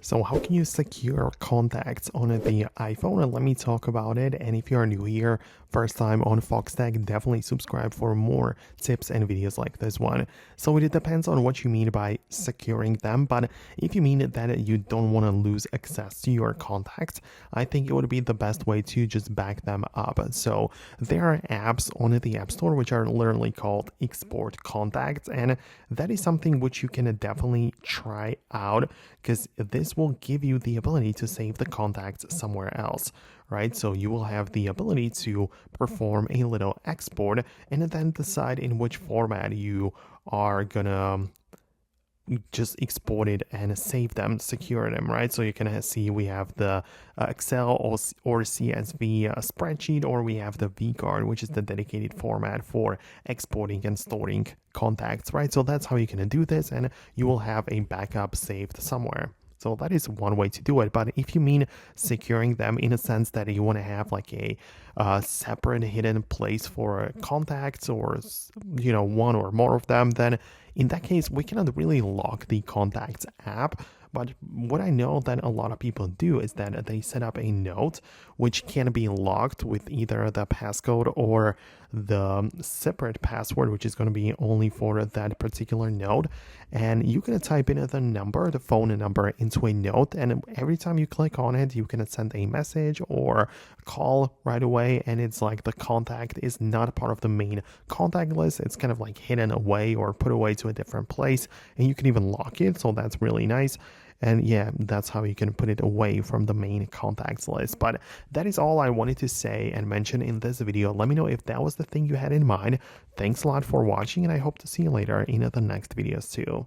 So how can you secure contacts on the iPhone? And let me talk about it. And if you are new here, first time on Foxtecc, definitely subscribe for more tips and videos like this one. So it depends on what you mean by securing them. But if you mean that you don't want to lose access to your contacts, I think it would be the best way to just back them up. So there are apps on the App Store which are literally called export contacts. And that is something which you can definitely try out because this will give you the ability to save the contacts somewhere else, right? So you will have the ability to perform a little export and then decide in which format you are gonna just export it and save them, secure them, right? So you can see we have the Excel or CSV spreadsheet, or we have the vCard, which is the dedicated format for exporting and storing contacts, right? So that's how you can do this, and you will have a backup saved somewhere. So that is one way to do it. But if you mean securing them in a sense that you want to have like a separate hidden place for contacts, or one or more of them, then in that case we cannot really lock the contacts app. But what I know that a lot of people do is that they set up a note which can be locked with either the passcode or the separate password, which is going to be only for that particular note. And you can type in the phone number into a note, and every time you click on it, you can send a message or call right away. And it's like the contact is not part of the main contact list. It's kind of like hidden away or put away to a different place, and you can even lock it. So that's really nice. And yeah, that's how you can put it away from the main contacts list. But that is all I wanted to say and mention in this video. Let me know if that was the thing you had in mind. Thanks a lot for watching, and I hope to see you later in the next videos too.